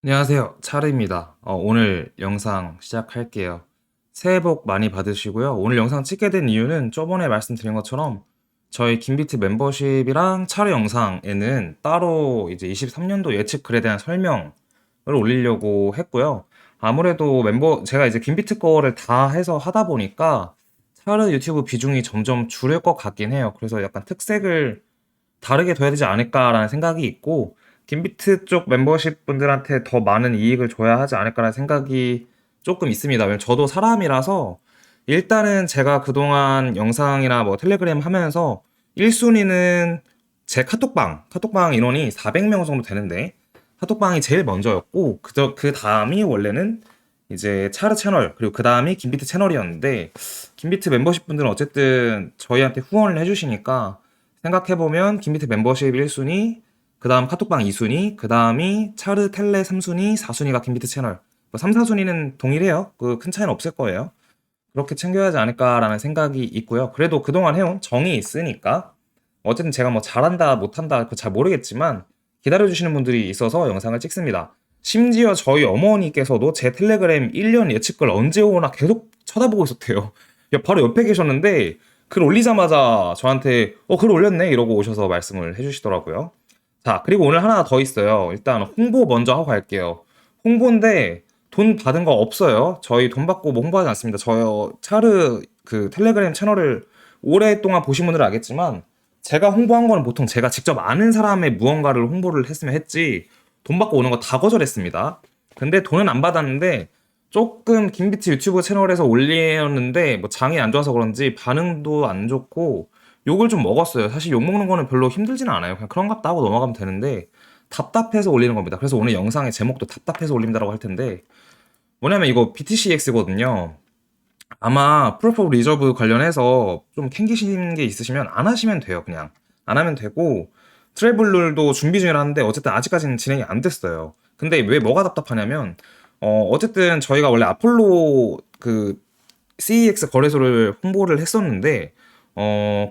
안녕하세요. 차르입니다. 오늘 영상 시작할게요. 새해 복 많이 받으시고요. 오늘 영상 찍게 된 이유는 저번에 말씀드린 것처럼 저희 김비트 멤버십이랑 차르 영상에는 따로 이제 23년도 예측 글에 대한 설명을 올리려고 했고요. 아무래도 제가 이제 김비트 거를 다 해서 하다 보니까 차르 유튜브 비중이 점점 줄을 것 같긴 해요. 그래서 약간 특색을 다르게 둬야 되지 않을까라는 생각이 있고, 김비트 쪽 멤버십 분들한테 더 많은 이익을 줘야 하지 않을까라는 생각이 조금 있습니다. 왜냐면 저도 사람이라서 일단은 제가 그동안 영상이나 뭐 텔레그램 하면서 1순위는 제 카톡방 인원이 400명 정도 되는데 카톡방이 제일 먼저였고, 그 다음이 원래는 이제 차르 채널, 그리고 그 다음이 김비트 채널이었는데, 김비트 멤버십 분들은 어쨌든 저희한테 후원을 해주시니까 생각해보면 김비트 멤버십 1순위, 그 다음 카톡방 2순위, 그 다음이 차르 텔레 3순위, 4순위가 김비트 채널. 3, 4순위는 동일해요. 그 큰 차이는 없을 거예요. 그렇게 챙겨야 하지 않을까라는 생각이 있고요. 그래도 그동안 해온 정이 있으니까 어쨌든 제가 뭐 잘한다 못한다 그거 잘 모르겠지만 기다려주시는 분들이 있어서 영상을 찍습니다. 심지어 저희 어머니께서도 제 텔레그램 1년 예측글 언제 오나 계속 쳐다보고 있었대요. 바로 옆에 계셨는데 글 올리자마자 저한테 글 올렸네 이러고 오셔서 말씀을 해주시더라고요. 자, 그리고 오늘 하나 더 있어요. 일단 홍보 먼저 하고 갈게요. 홍보인데 돈 받은 거 없어요. 저희 돈 받고 뭐 홍보하지 않습니다. 저 차르 그 텔레그램 채널을 오랫동안 보신 분들은 알겠지만 제가 홍보한 거는 보통 제가 직접 아는 사람의 무언가를 홍보를 했으면 했지 돈 받고 오는 거 다 거절했습니다. 근데 돈은 안 받았는데 조금 김비트 유튜브 채널에서 올렸는데 뭐 장이 안 좋아서 그런지 반응도 안 좋고 욕을 좀 먹었어요. 사실 욕 먹는 거는 별로 힘들지는 않아요. 그냥 그런갑다 하고 넘어가면 되는데 답답해서 올리는 겁니다. 그래서 오늘 영상의 제목도 답답해서 올린다라고 할 텐데 뭐냐면 이거 BTCX거든요. 아마 프로포 리저브 관련해서 좀 캥기시는 게 있으시면 안 하시면 돼요. 그냥 안 하면 되고 트래블룰도 준비 중이라는데 어쨌든 아직까지는 진행이 안 됐어요. 근데 왜 뭐가 답답하냐면 어쨌든 저희가 원래 아폴로 그 CEX 거래소를 홍보를 했었는데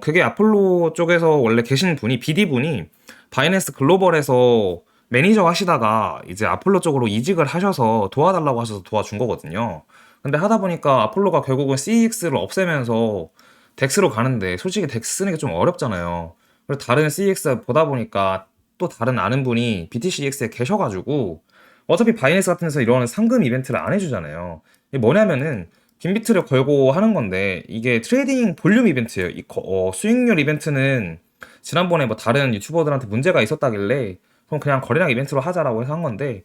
그게 아폴로 쪽에서 원래 계신 분이 BD 분이 바이낸스 글로벌에서 매니저 하시다가 이제 아폴로 쪽으로 이직을 하셔서 도와달라고 하셔서 도와준 거거든요. 근데 하다 보니까 아폴로가 결국은 CEX를 없애면서 덱스로 가는데 솔직히 덱스 쓰는 게 좀 어렵잖아요. 그래서 다른 CEX 보다 보니까 또 다른 아는 분이 BTCX에 계셔가지고 어차피 바이낸스 같은 데서 이런 상금 이벤트를 안 해주잖아요. 이게 뭐냐면은 빈비트를 걸고 하는 건데 이게 트레이딩 볼륨 이벤트예요. 수익률 이벤트는 지난번에 뭐 다른 유튜버들한테 문제가 있었다길래 그럼 그냥 거래량 이벤트로 하자라고 해서 한 건데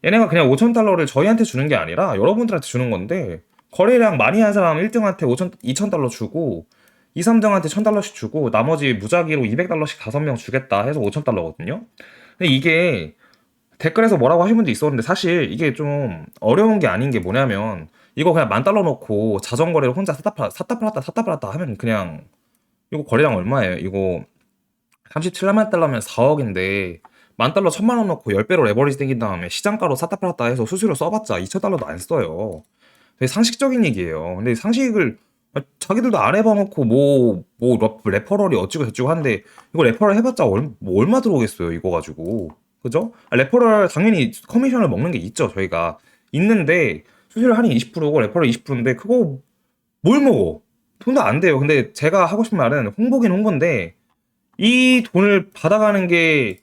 얘네가 그냥 5,000달러를 저희한테 주는 게 아니라 여러분들한테 주는 건데 거래량 많이 한 사람 1등한테 2,000달러 주고 2, 3등한테 1,000달러씩 주고 나머지 무작위로 200달러씩 5명 주겠다 해서 5,000달러거든요. 근데 이게 댓글에서 뭐라고 하신 분도 있었는데 사실 이게 좀 어려운 게 아닌 게 뭐냐면 이거 그냥 10,000달러 넣고 자전거래를 혼자 샀다 팔았다 하면 그냥 이거 거래량 얼마예요? 이거 37만 달러면 4억인데 10,000달러 1,000만 원 넣고 10배로 레버리지 땡긴 다음에 시장가로 샀다 팔았다 해서 수수료 써봤자 2,000달러도 안 써요. 되게 상식적인 얘기예요. 근데 상식을 자기들도 안 해봐놓고 레퍼럴이 어찌고 저찌고 하는데 이거 레퍼럴 해봤자 뭐 얼마 들어오겠어요 이거 가지고. 그죠? 레퍼럴 당연히 커미션을 먹는 게 있죠 저희가. 있는데 수수료 할인 20%고 레퍼럴 20%인데 그거 뭘 먹어? 돈도 안 돼요. 근데 제가 하고 싶은 말은 홍보긴 홍보인데 이 돈을 받아가는 게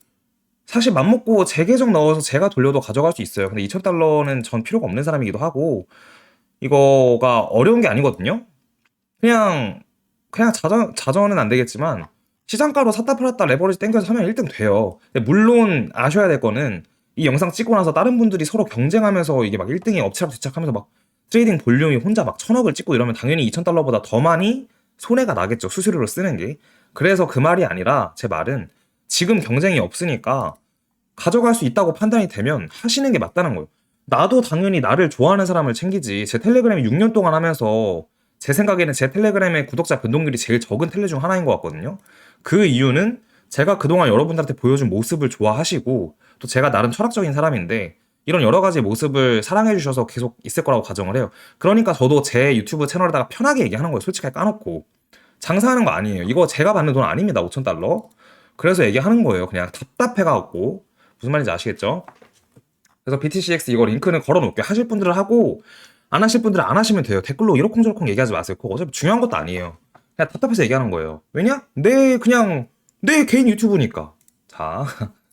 사실 맘먹고 제 계정 넣어서 제가 돌려도 가져갈 수 있어요. 근데 2,000달러는 전 필요가 없는 사람이기도 하고 이거가 어려운 게 아니거든요. 그냥 자전은 안 되겠지만 시장가로 샀다 팔았다 레버리지 땡겨서 하면 1등 돼요. 근데 물론 아셔야 될 거는 이 영상 찍고 나서 다른 분들이 서로 경쟁하면서 이게 막 1등이 엎치락 뒤착하면서 막 트레이딩 볼륨이 혼자 막 1,000억을 찍고 이러면 당연히 2,000달러보다 더 많이 손해가 나겠죠. 수수료를 쓰는 게. 그래서 그 말이 아니라 제 말은 지금 경쟁이 없으니까 가져갈 수 있다고 판단이 되면 하시는 게 맞다는 거예요. 나도 당연히 나를 좋아하는 사람을 챙기지. 제 텔레그램 6년 동안 하면서 제 생각에는 제 텔레그램의 구독자 변동률이 제일 적은 텔레 중 하나인 것 같거든요. 그 이유는 제가 그동안 여러분들한테 보여준 모습을 좋아하시고 또 제가 나름 철학적인 사람인데 이런 여러 가지 모습을 사랑해 주셔서 계속 있을 거라고 가정을 해요. 그러니까 저도 제 유튜브 채널에다가 편하게 얘기하는 거예요. 솔직하게 까놓고. 장사하는 거 아니에요. 이거 제가 받는 돈 아닙니다. 5,000달러. 그래서 얘기하는 거예요. 그냥 답답해갖고. 무슨 말인지 아시겠죠? 그래서 BTCX 이거 링크는 걸어 놓을게요. 하실 분들은 하고 안 하실 분들은 안 하시면 돼요. 댓글로 이러쿵저러쿵 얘기하지 마세요. 그거 어차피 중요한 것도 아니에요. 그냥 답답해서 얘기하는 거예요. 왜냐? 그냥 내 개인 유튜브니까. 자,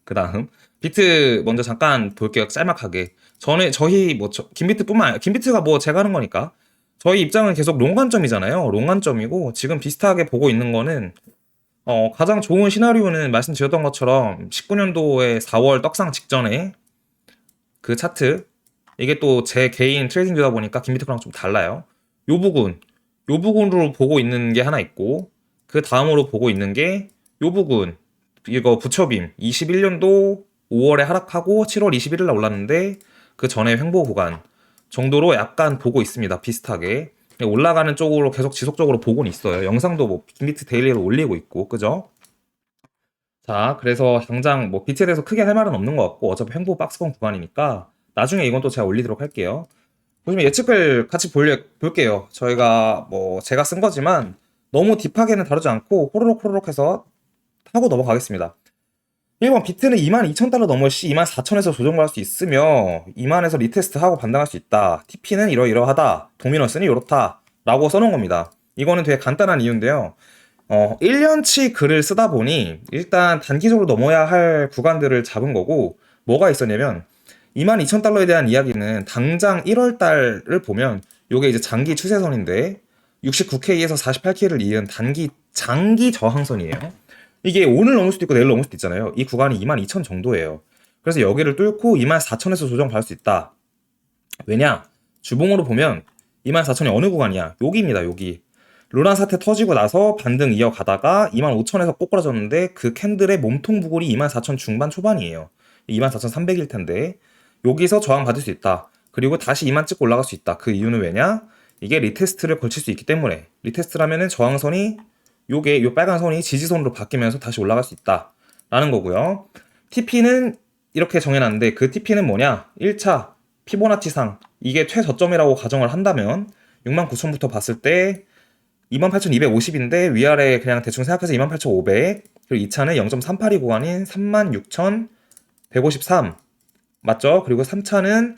그 다음 비트 먼저 잠깐 볼게요. 짤막하게. 저희 김비트뿐만 아니라 김비트가 뭐 제가 하는 거니까 저희 입장은 계속 롱관점이잖아요. 롱관점이고 지금 비슷하게 보고 있는 거는 가장 좋은 시나리오는 말씀드렸던 것처럼 19년도에 4월 떡상 직전에 그 차트, 이게 또 제 개인 트레이딩이다 보니까 김비트랑 좀 달라요. 요 부분으로 보고 있는 게 하나 있고, 그 다음으로 보고 있는 게 요 부분, 이거 부처빔 21년도 5월에 하락하고 7월 21일 날 올랐는데 그 전에 횡보 구간 정도로 약간 보고 있습니다. 비슷하게 올라가는 쪽으로 계속 지속적으로 보고는 있어요. 영상도 뭐 김비트 데일리로 올리고 있고, 그죠? 자, 그래서 당장 뭐 비트에 대해서 크게 할 말은 없는 것 같고 어차피 횡보 박스권 구간이니까 나중에 이건 또 제가 올리도록 할게요. 보시면 예측을 같이 볼게요. 저희가 뭐 제가 쓴 거지만 너무 딥하게는 다루지 않고 호로록 호로록 해서 하고 넘어가겠습니다. 1번 비트는 22,000달러 넘을 시 24,000에서 조정받을 수 있으며 2만에서 리테스트하고 반등할 수 있다. TP는 이러이러하다. 도미넌스는 이렇다. 라고 써놓은 겁니다. 이거는 되게 간단한 이유인데요. 1년치 글을 쓰다 보니 일단 단기적으로 넘어야 할 구간들을 잡은 거고 뭐가 있었냐면 22,000달러에 대한 이야기는 당장 1월 달을 보면 요게 이제 장기 추세선인데 69K에서 48K를 이은 장기 저항선이에요. 이게 오늘 넘을 수도 있고 내일 넘을 수도 있잖아요. 이 구간이 22,000 정도예요. 그래서 여기를 뚫고 24,000에서 조정받을 수 있다. 왜냐? 주봉으로 보면 24,000이 어느 구간이야? 여기입니다. 여기. 로란 사태 터지고 나서 반등 이어가다가 25,000에서 꼬꾸라졌는데 그 캔들의 몸통 부골이 24,000 중반 초반이에요. 24,300일 텐데 여기서 저항 받을 수 있다. 그리고 다시 2만 찍고 올라갈 수 있다. 그 이유는 왜냐? 이게 리테스트를 걸칠 수 있기 때문에. 리테스트라면은 저항선이 요 빨간 선이 지지선으로 바뀌면서 다시 올라갈 수 있다. 라는 거고요. TP는 이렇게 정해놨는데 그 TP는 뭐냐? 1차 피보나치상 이게 최저점이라고 가정을 한다면 69,000부터 봤을 때 28,250인데 위아래 그냥 대충 생각해서 28,500 그리고 2차는 0.382 구간인 36,153 맞죠? 그리고 3차는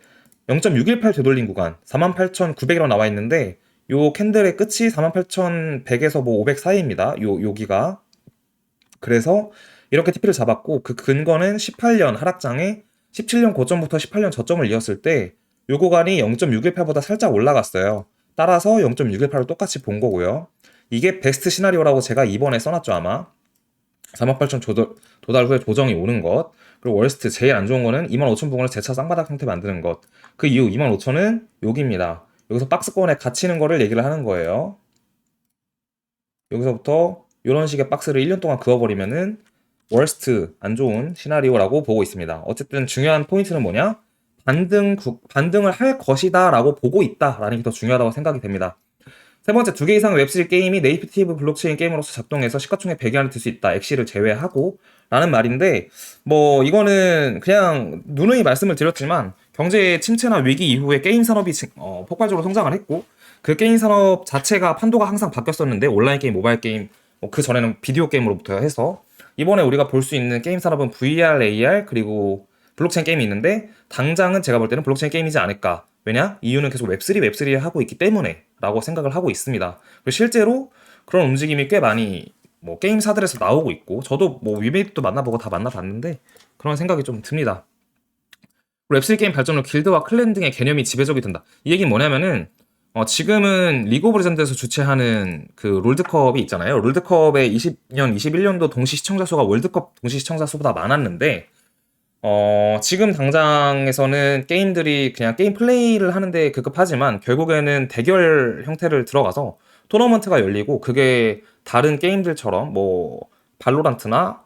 0.618 되돌린 구간 48,900이라고 나와 있는데 요 캔들의 끝이 48,100에서 뭐 500 사이입니다. 여기가 그래서 이렇게 TP를 잡았고 그 근거는 18년 하락장에 17년 고점부터 18년 저점을 이었을 때 요 구간이 0.618보다 살짝 올라갔어요. 따라서 0.618을 똑같이 본 거고요. 이게 베스트 시나리오라고 제가 이번에 써놨죠 아마. 48,000 도달 후에 조정이 오는 것. 그리고 월스트 제일 안 좋은 거는 25,000 부근을 재차 쌍바닥 상태 만드는 것. 그 이후 25,000은 여기입니다. 여기서 박스권에 갇히는 거를 얘기를 하는 거예요. 여기서부터 이런 식의 박스를 1년 동안 그어버리면은 월스트 안 좋은 시나리오라고 보고 있습니다. 어쨌든 중요한 포인트는 뭐냐? 반등을 할 것이다 라고 보고 있다 라는 게 더 중요하다고 생각이 됩니다. 세 번째, 2개 이상의 웹3 게임이 네이티브 블록체인 게임으로서 작동해서 시가총액 100위 안에 들 수 있다. 엑시를 제외하고 라는 말인데 뭐 이거는 그냥 누누이 말씀을 드렸지만 경제 침체나 위기 이후에 게임 산업이 폭발적으로 성장을 했고 그 게임 산업 자체가 판도가 항상 바뀌었었는데 온라인 게임, 모바일 게임, 그 전에는 비디오 게임으로부터 해서 이번에 우리가 볼 수 있는 게임 산업은 VR, AR 그리고 블록체인 게임이 있는데 당장은 제가 볼 때는 블록체인 게임이지 않을까. 왜냐? 이유는 계속 웹3 하고 있기 때문에 라고 생각을 하고 있습니다. 그리고 실제로 그런 움직임이 꽤 많이 뭐 게임사들에서 나오고 있고 저도 뭐 위메이트도 만나보고 다 만나봤는데 그런 생각이 좀 듭니다. 웹3 게임 발전으로 길드와 클랜 등의 개념이 지배적이 된다. 이 얘기는 뭐냐면은 지금은 리그 오브 레전드에서 주최하는 그 롤드컵이 있잖아요. 롤드컵의 20년, 21년도 동시 시청자 수가 월드컵 동시 시청자 수보다 많았는데 지금 당장에서는 게임들이 그냥 게임 플레이를 하는데 급급하지만 결국에는 대결 형태를 들어가서 토너먼트가 열리고 그게 다른 게임들처럼 뭐 발로란트나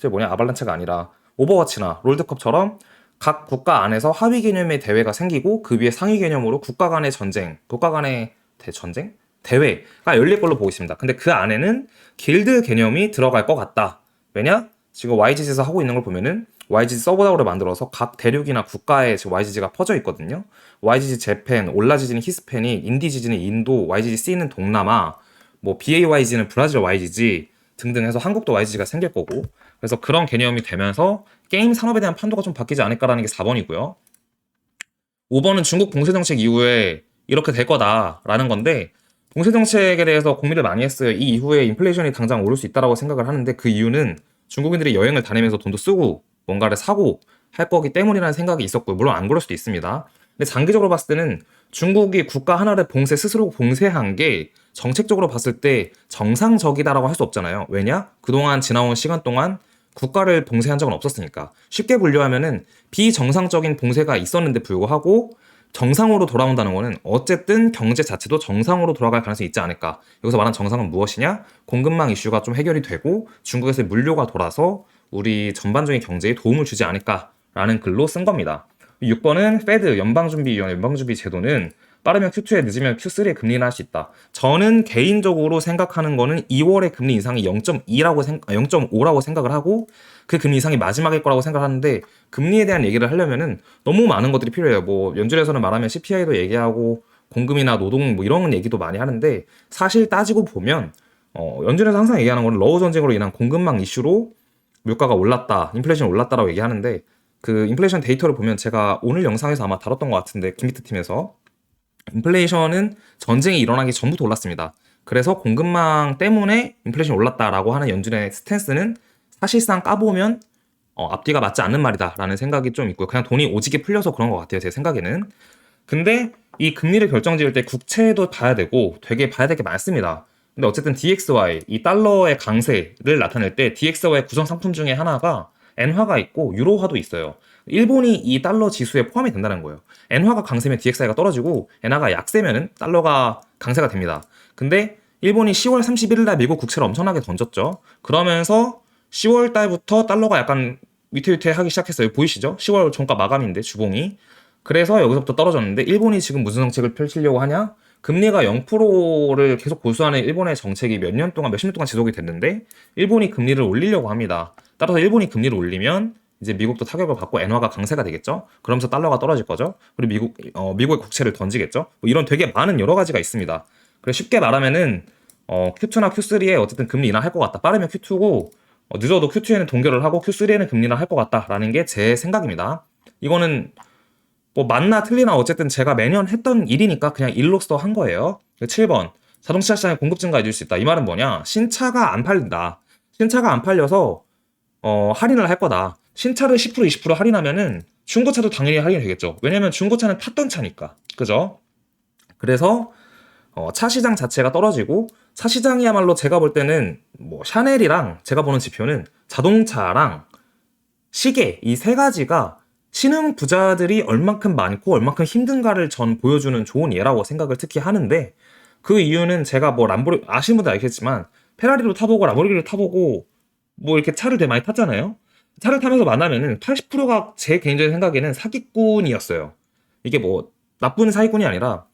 아발란체가 아니라 오버워치나 롤드컵처럼 각 국가 안에서 하위 개념의 대회가 생기고 그 위에 상위 개념으로 국가 간의 전쟁, 국가 간의 대전쟁? 대회가 열릴 걸로 보고 있습니다. 근데 그 안에는 길드 개념이 들어갈 것 같다. 왜냐? 지금 YGG에서 하고 있는 걸 보면은 YGG 서버다우를 만들어서 각 대륙이나 국가에 지금 YGG가 퍼져 있거든요. YGG 재팬, 올라지지는 히스패닉, 인디지지는 인도, YGG C는 동남아, 뭐 BAYG는 브라질 YGG 등등 해서 한국도 YGG가 생길 거고 그래서 그런 개념이 되면서 게임 산업에 대한 판도가 좀 바뀌지 않을까라는 게 4번이고요. 5번은 중국 봉쇄 정책 이후에 이렇게 될 거다라는 건데, 봉쇄 정책에 대해서 고민을 많이 했어요. 이 이후에 인플레이션이 당장 오를 수 있다라고 생각을 하는데, 그 이유는 중국인들이 여행을 다니면서 돈도 쓰고 뭔가를 사고 할 거기 때문이라는 생각이 있었고요. 물론 안 그럴 수도 있습니다. 근데 장기적으로 봤을 때는 중국이 국가 하나를 스스로 봉쇄한 게 정책적으로 봤을 때 정상적이다라고 할 수 없잖아요. 왜냐? 그동안 지나온 시간 동안 국가를 봉쇄한 적은 없었으니까. 쉽게 분류하면은 비정상적인 봉쇄가 있었는데 불구하고 정상으로 돌아온다는 거는 어쨌든 경제 자체도 정상으로 돌아갈 가능성이 있지 않을까. 여기서 말하는 정상은 무엇이냐? 공급망 이슈가 좀 해결이 되고 중국에서 물류가 돌아서 우리 전반적인 경제에 도움을 주지 않을까라는 글로 쓴 겁니다. 6번은 페드 연방준비위원회 연방준비 제도는 빠르면 Q2에 늦으면 Q3에 금리 인하할 수 있다. 저는 개인적으로 생각하는 거는 2월에 금리 인상이 0.5라고 생각을 하고 그 금리 인상이 마지막일 거라고 생각하는데, 금리에 대한 얘기를 하려면은 너무 많은 것들이 필요해요. 뭐 연준에서는 말하면 CPI도 얘기하고 공급이나 노동 뭐 이런 얘기도 많이 하는데, 사실 따지고 보면 연준에서 항상 얘기하는 거는 러우 전쟁으로 인한 공급망 이슈로 물가가 올랐다, 인플레이션이 올랐다라고 얘기하는데, 그 인플레이션 데이터를 보면 제가 오늘 영상에서 아마 다뤘던 것 같은데, 김비트 팀에서 인플레이션은 전쟁이 일어나기 전부터 올랐습니다. 그래서 공급망 때문에 인플레이션이 올랐다라고 하는 연준의 스탠스는 사실상 까보면 앞뒤가 맞지 않는 말이다라는 생각이 좀 있고요. 그냥 돈이 오지게 풀려서 그런 것 같아요, 제 생각에는. 근데 이 금리를 결정지을 때 국채도 봐야 되고 되게 봐야 될 게 많습니다. 근데 어쨌든 DXY, 이 달러의 강세를 나타낼 때 DXY 구성 상품 중에 하나가 엔화가 있고 유로화도 있어요. 일본이 이 달러 지수에 포함이 된다는 거예요. 엔화가 강세면 DXY가 떨어지고 엔화가 약세면은 달러가 강세가 됩니다. 근데 일본이 10월 31일 날 미국 국채를 엄청나게 던졌죠. 그러면서 10월 달부터 달러가 약간 위태위태하기 시작했어요. 보이시죠? 10월 종가 마감인데 주봉이. 그래서 여기서부터 떨어졌는데, 일본이 지금 무슨 정책을 펼치려고 하냐? 금리가 0%를 계속 고수하는 일본의 정책이 몇 년 동안, 몇십 년 동안 지속이 됐는데, 일본이 금리를 올리려고 합니다. 따라서 일본이 금리를 올리면 이제 미국도 타격을 받고 엔화가 강세가 되겠죠? 그러면서 달러가 떨어질 거죠? 그리고 미국의 국채를 던지겠죠? 뭐 이런 되게 많은 여러 가지가 있습니다. 그래서 쉽게 말하면은, Q2나 Q3에 어쨌든 금리 인하할 것 같다. 빠르면 Q2고, 늦어도 Q2에는 동결을 하고 Q3에는 금리 인하할 것 같다라는 게 제 생각입니다. 이거는 뭐 맞나 틀리나 어쨌든 제가 매년 했던 일이니까 그냥 일로서 한 거예요. 7번. 자동차 시장에 공급 증가해줄 수 있다. 이 말은 뭐냐? 신차가 안 팔린다. 신차가 안 팔려서 할인을 할 거다. 신차를 10% 20% 할인하면은 중고차도 당연히 할인이 되겠죠. 왜냐면 중고차는 탔던 차니까. 그죠? 그래서 차 시장 자체가 떨어지고, 차 시장이야말로 제가 볼 때는 뭐 샤넬이랑 제가 보는 지표는 자동차랑 시계, 이 세 가지가 신흥 부자들이 얼만큼 많고 얼만큼 힘든가를 전 보여주는 좋은 예라고 생각을 특히 하는데, 그 이유는 제가 뭐 아시는 분들 알겠지만 페라리로 타보고 람보르기니를 타보고 뭐 이렇게 차를 되게 많이 탔잖아요. 차를 타면서 만나면은 80%가 제 개인적인 생각에는 사기꾼이었어요. 이게 뭐 나쁜 사기꾼이 아니라,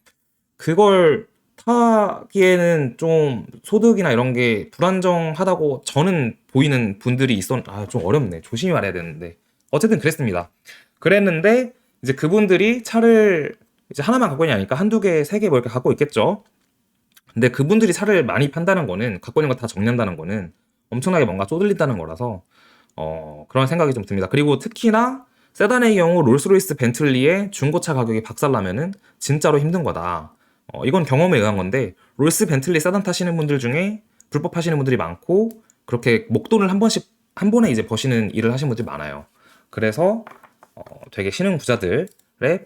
그걸 타기에는 좀 소득이나 이런 게 불안정하다고 저는 보이는 분들이 좀 어렵네. 조심히 말해야 되는데. 어쨌든 그랬습니다. 그랬는데, 이제 그분들이 차를 이제 하나만 갖고 있는 게 아니까 한두 개, 세 개 뭐 이렇게 갖고 있겠죠. 근데 그분들이 차를 많이 판다는 거는, 갖고 있는 거 다 정리한다는 거는 엄청나게 뭔가 쪼들린다는 거라서, 그런 생각이 좀 듭니다. 그리고 특히나 세단의 경우 롤스로이스 벤틀리의 중고차 가격이 박살나면은 진짜로 힘든 거다. 이건 경험에 의한 건데, 롤스 벤틀리 세단 타시는 분들 중에 불법 하시는 분들이 많고, 그렇게 목돈을 한 번에 이제 버시는 일을 하시는 분들이 많아요. 그래서 되게 신흥 부자들의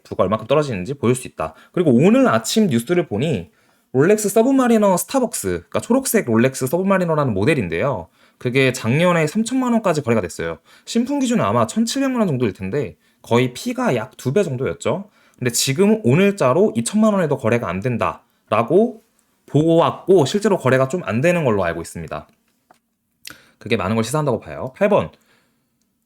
부가 얼마큼 떨어지는지 보일 수 있다. 그리고 오늘 아침 뉴스를 보니 롤렉스 서브마리너 스타벅스, 그러니까 초록색 롤렉스 서브마리너라는 모델인데요. 그게 작년에 3천만 원까지 거래가 됐어요. 신품 기준은 아마 1,700만 원 정도일 텐데 거의 P가 약 2배 정도였죠. 근데 지금 오늘자로 2천만 원에도 거래가 안 된다라고 보고 왔고, 실제로 거래가 좀 안 되는 걸로 알고 있습니다. 그게 많은 걸 시사한다고 봐요. 8번.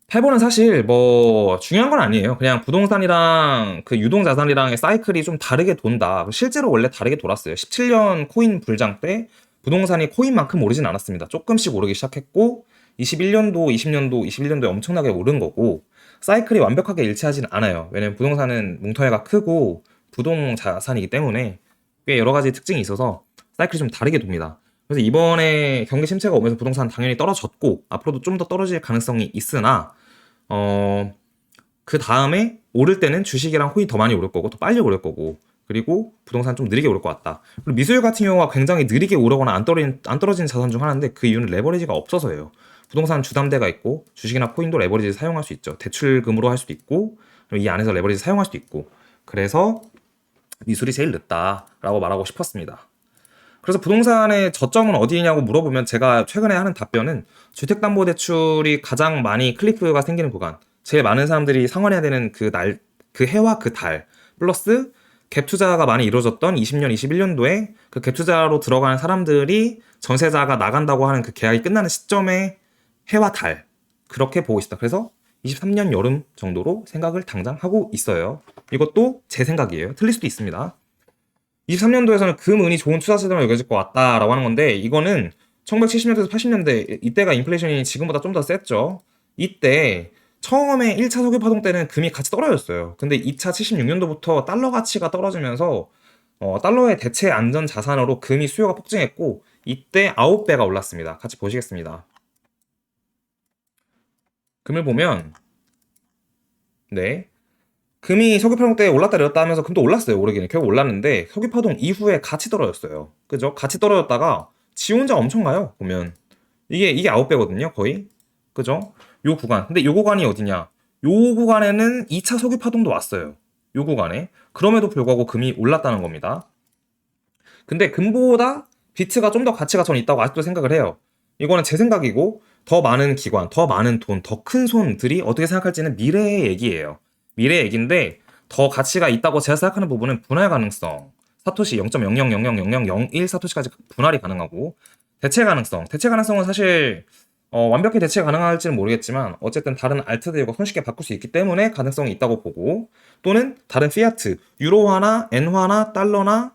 8번은 사실 뭐 중요한 건 아니에요. 그냥 부동산이랑 그 유동자산이랑의 사이클이 좀 다르게 돈다. 실제로 원래 다르게 돌았어요. 17년 코인 불장 때 부동산이 코인만큼 오르진 않았습니다. 조금씩 오르기 시작했고, 21년도, 20년도, 21년도에 엄청나게 오른 거고, 사이클이 완벽하게 일치하진 않아요. 왜냐면 부동산은 뭉터해가 크고 부동자산이기 때문에 꽤 여러 가지 특징이 있어서 사이클이 좀 다르게 돕니다. 그래서 이번에 경기 침체가 오면서 부동산 당연히 떨어졌고, 앞으로도 좀 더 떨어질 가능성이 있으나, 그 다음에 오를 때는 주식이랑 코인이 더 많이 오를 거고 더 빨리 오를 거고 그리고 부동산 좀 느리게 오를 것 같다. 그리고 미술 같은 경우가 굉장히 느리게 오르거나 안 떨어지는 자산 중 하나인데 그 이유는 레버리지가 없어서예요. 부동산 주담대가 있고 주식이나 코인도 레버리지 사용할 수 있죠. 대출금으로 할 수도 있고 이 안에서 레버리지 사용할 수도 있고 그래서 미술이 제일 늦다라고 말하고 싶었습니다. 그래서 부동산의 저점은 어디냐고 물어보면 제가 최근에 하는 답변은 주택담보대출이 가장 많이 클리프가 생기는 구간, 제일 많은 사람들이 상환해야 되는 그 해와 그 달, 플러스 갭 투자가 많이 이루어졌던 20년, 21년도에 그 갭 투자로 들어가는 사람들이 전세자가 나간다고 하는 그 계약이 끝나는 시점에 해와 달, 그렇게 보고 있다. 그래서 23년 여름 정도로 생각을 당장 하고 있어요. 이것도 제 생각이에요. 틀릴 수도 있습니다. 23년도에서는 금, 은이 좋은 투자 시장으로 여겨질 것 같다라고 하는 건데 이거는 1970년대에서 80년대 이때가 인플레이션이 지금보다 좀 더 셌죠. 이때 처음에 1차 석유 파동 때는 금이 같이 떨어졌어요. 근데 2차 76년도부터 달러 가치가 떨어지면서 달러의 대체 안전 자산으로 금이 수요가 폭증했고 이때 9배가 올랐습니다. 같이 보시겠습니다. 금을 보면 네, 금이 석유 파동 때 올랐다 내렸다 하면서 금도 올랐어요. 오르기는 결국 올랐는데 석유 파동 이후에 같이 떨어졌어요. 그죠? 같이 떨어졌다가 지 혼자 엄청 가요. 보면 이게 9배거든요. 거의. 그죠? 요 구간. 근데 요 구간이 어디냐? 요 구간에는 2차 석유 파동도 왔어요. 요 구간에. 그럼에도 불구하고 금이 올랐다는 겁니다. 근데 금보다 비트가 좀 더 가치가 전 있다고 아직도 생각을 해요. 이거는 제 생각이고 더 많은 기관, 더 많은 돈, 더 큰 손들이 어떻게 생각할지는 미래의 얘기예요. 미래의 얘기인데 더 가치가 있다고 제가 생각하는 부분은 분할 가능성. 사토시 0.00000001 사토시까지 분할이 가능하고 대체 가능성. 대체 가능성은 사실 완벽히 대체 가능할지는 모르겠지만 어쨌든 다른 알트들 이거 손쉽게 바꿀 수 있기 때문에 가능성이 있다고 보고 또는 다른 피아트, 유로화나 엔화나 달러나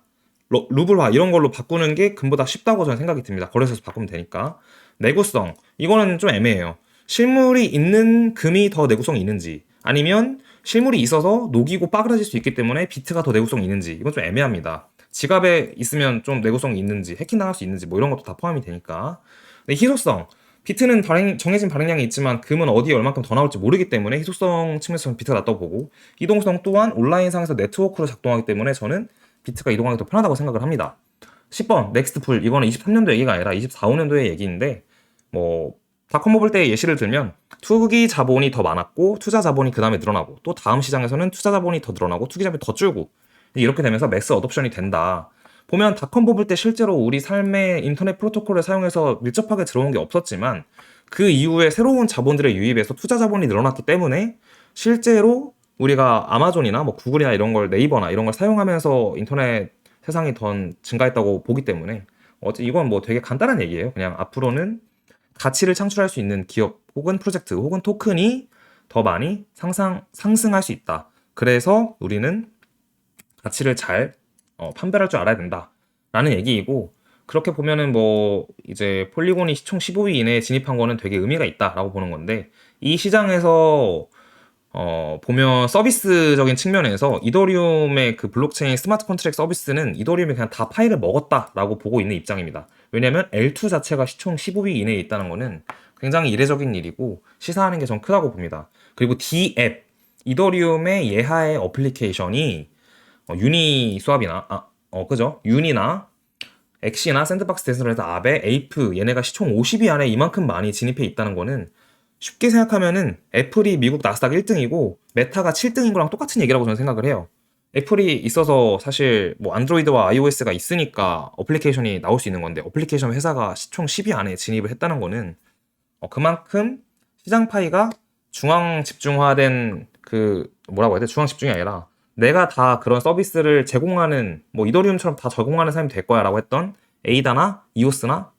루블화 이런 걸로 바꾸는 게 금보다 쉽다고 저는 생각이 듭니다. 거래소에서 바꾸면 되니까. 내구성 이거는 좀 애매해요. 실물이 있는 금이 더 내구성이 있는지 아니면 실물이 있어서 녹이고 빠그라질 수 있기 때문에 비트가 더 내구성이 있는지 이건 좀 애매합니다. 지갑에 있으면 좀 내구성이 있는지 해킹당할 수 있는지 뭐 이런 것도 다 포함이 되니까. 근데 희소성 비트는 정해진 발행량이 있지만 금은 어디에 얼만큼 더 나올지 모르기 때문에 희소성 측면에서 비트가 낫다고 보고 이동성 또한 온라인상에서 네트워크로 작동하기 때문에 저는 비트가 이동하기 더 편하다고 생각을 합니다. 10번 넥스트풀 이거는 23년도 얘기가 아니라 24, 5년도의 얘기인데 뭐 닷컴 버블 때 예시를 들면 투기 자본이 더 많았고 투자 자본이 그 다음에 늘어나고 또 다음 시장에서는 투자 자본이 더 늘어나고 투기 자본이 더 줄고 이렇게 되면서 매스 어둠션이 된다. 보면 닷컴 버블 때 실제로 우리 삶에 인터넷 프로토콜을 사용해서 밀접하게 들어온 게 없었지만 그 이후에 새로운 자본들의 유입에서 투자 자본이 늘어났기 때문에 실제로 우리가 아마존이나 뭐 구글이나 이런 걸 네이버나 이런 걸 사용하면서 인터넷 세상이 더 증가했다고 보기 때문에 이건 뭐 되게 간단한 얘기예요. 그냥 앞으로는 가치를 창출할 수 있는 기업 혹은 프로젝트 혹은 토큰이 더 많이 상승할 수 있다. 그래서 우리는 가치를 잘 판별할 줄 알아야 된다라는 얘기이고 그렇게 보면은 뭐 이제 폴리곤이 총 15위 이내에 진입한 거는 되게 의미가 있다라고 보는 건데 이 시장에서 보면 서비스적인 측면에서 이더리움의 그 블록체인 스마트 컨트랙 서비스는 이더리움이 그냥 다 파일을 먹었다라고 보고 있는 입장입니다. 왜냐면 L2 자체가 시총 15위 이내에 있다는 거는 굉장히 이례적인 일이고 시사하는 게 전 크다고 봅니다. 그리고 D앱, 이더리움의 예하의 어플리케이션이 유니 수압이나 그죠? 유니나 엑시나 샌드박스 데스널에서 아베, 에이프 얘네가 시총 50위 안에 이만큼 많이 진입해 있다는 거는 쉽게 생각하면은 애플이 미국 나스닥 1등이고 메타가 7등인 거랑 똑같은 얘기라고 저는 생각을 해요. 애플이 있어서 사실 뭐 안드로이드와 iOS가 있으니까 어플리케이션이 나올 수 있는 건데 어플리케이션 회사가 시총 10위 안에 진입을 했다는 거는 그만큼 시장 파이가 중앙 집중화된 그 뭐라고 해야 돼? 중앙 집중이 아니라 내가 다 그런 서비스를 제공하는 뭐 이더리움처럼 다 제공하는 사람이 될 거야라고 했던 에이다나 이오스나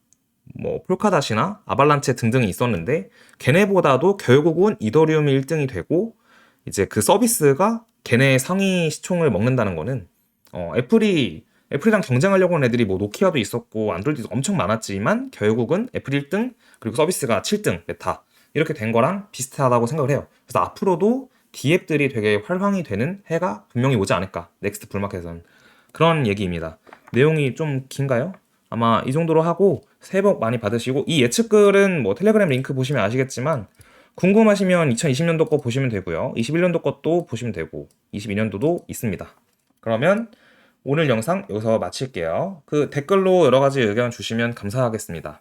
뭐 폴카닷이나 아발란체 등등이 있었는데 걔네보다도 결국은 이더리움이 1등이 되고 이제 그 서비스가 걔네의 상위 시총을 먹는다는 거는 애플이랑 경쟁하려고 하는 애들이 뭐 노키아도 있었고 안드로이드도 엄청 많았지만 결국은 애플 1등 그리고 서비스가 7등 메타 이렇게 된 거랑 비슷하다고 생각을 해요. 그래서 앞으로도 D앱들이 되게 활황이 되는 해가 분명히 오지 않을까 넥스트 불마켓은 그런 얘기입니다. 내용이 좀 긴가요? 아마 이 정도로 하고 새해 복 많이 받으시고 이 예측글은 뭐 텔레그램 링크 보시면 아시겠지만 궁금하시면 2020년도 거 보시면 되고요. 21년도 것도 보시면 되고 22년도도 있습니다. 그러면 오늘 영상 여기서 마칠게요. 그 댓글로 여러 가지 의견 주시면 감사하겠습니다.